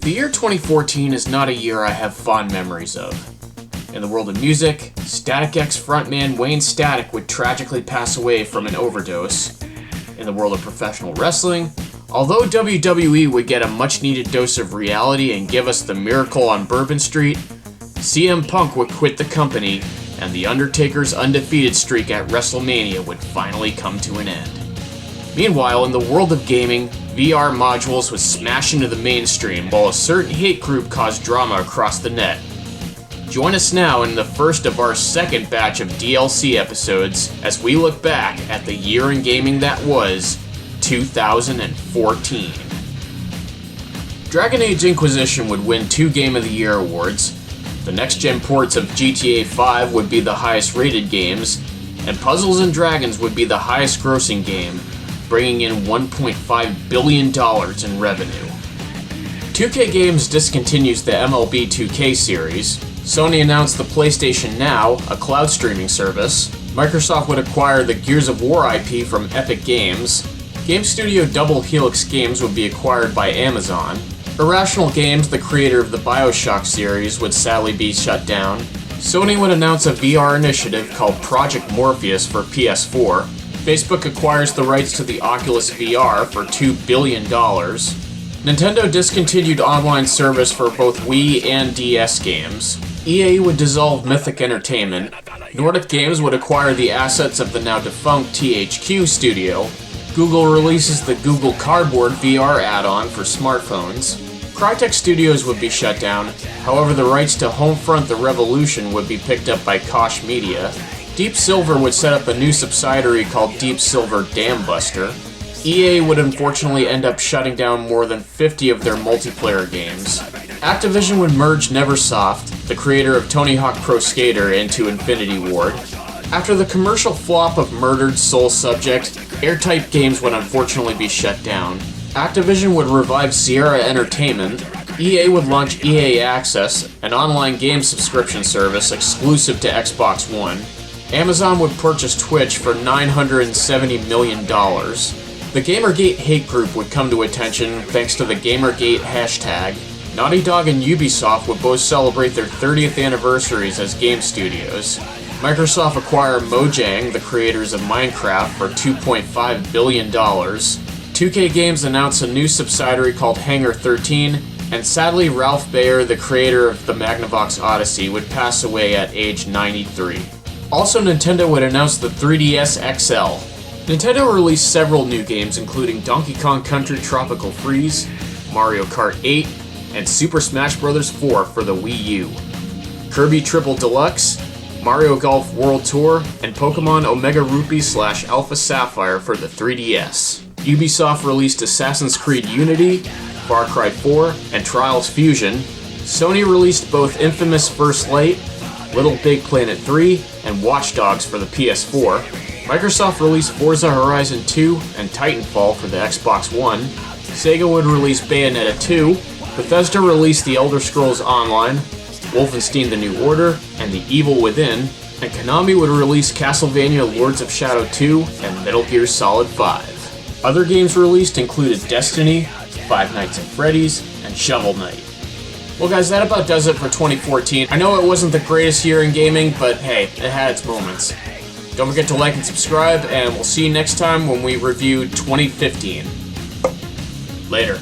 The year 2014 is not a year I have fond memories of. In the world of music, Static X frontman Wayne Static would tragically pass away from an overdose. In the world of professional wrestling, although WWE would get a much-needed dose of reality and give us the Miracle on Bourbon Street, CM Punk would quit the company, and The Undertaker's undefeated streak at WrestleMania would finally come to an end. Meanwhile, in the world of gaming, VR modules would smash into the mainstream while a certain hate group caused drama across the net. Join us now in the first of our second batch of DLC episodes as we look back at the year in gaming that was 2014. Dragon Age Inquisition would win 2 Game of the Year awards, the next-gen ports of GTA 5 would be the highest-rated games, and Puzzles & Dragons would be the highest-grossing game, bringing in $1.5 billion in revenue. 2K Games discontinues the MLB 2K series, Sony announced the PlayStation Now, a cloud streaming service, Microsoft would acquire the Gears of War IP from Epic Games, game studio Double Helix Games would be acquired by Amazon, Irrational Games, the creator of the BioShock series, would sadly be shut down, Sony would announce a VR initiative called Project Morpheus for PS4, Facebook acquires the rights to the Oculus VR for $2 billion, Nintendo discontinued online service for both Wii and DS games, EA would dissolve Mythic Entertainment, Nordic Games would acquire the assets of the now defunct THQ studio, Google releases the Google Cardboard VR add-on for smartphones, Crytek Studios would be shut down, however the rights to Homefront The Revolution would be picked up by Koch Media, Deep Silver would set up a new subsidiary called Deep Silver Dambuster, EA would unfortunately end up shutting down more than 50 of their multiplayer games, Activision would merge Neversoft, the creator of Tony Hawk Pro Skater, into Infinity Ward. After the commercial flop of Murdered Soul Subject, Airtype Games would unfortunately be shut down. Activision would revive Sierra Entertainment, EA would launch EA Access, an online game subscription service exclusive to Xbox One. Amazon would purchase Twitch for $970 million. The Gamergate hate group would come to attention thanks to the Gamergate hashtag. Naughty Dog and Ubisoft would both celebrate their 30th anniversaries as game studios. Microsoft acquired Mojang, the creators of Minecraft, for $2.5 billion. 2K Games announced a new subsidiary called Hangar 13, and sadly Ralph Baer, the creator of the Magnavox Odyssey, would pass away at age 93. Also, Nintendo would announce the 3DS XL. Nintendo released several new games including Donkey Kong Country Tropical Freeze, Mario Kart 8, and Super Smash Bros. 4 for the Wii U. Kirby Triple Deluxe, Mario Golf World Tour, and Pokemon Omega Rupee / Alpha Sapphire for the 3DS. Ubisoft released Assassin's Creed Unity, Far Cry 4, and Trials Fusion. Sony released both Infamous First Light, Little Big Planet 3, and Watch Dogs for the PS4. Microsoft released Forza Horizon 2 and Titanfall for the Xbox One. Sega would release Bayonetta 2. Bethesda released The Elder Scrolls Online, Wolfenstein The New Order, and The Evil Within, and Konami would release Castlevania Lords of Shadow 2 and Metal Gear Solid 5. Other games released included Destiny, Five Nights at Freddy's, and Shovel Knight. Well guys, that about does it for 2014. I know it wasn't the greatest year in gaming, but hey, it had its moments. Don't forget to like and subscribe, and we'll see you next time when we review 2015. Later.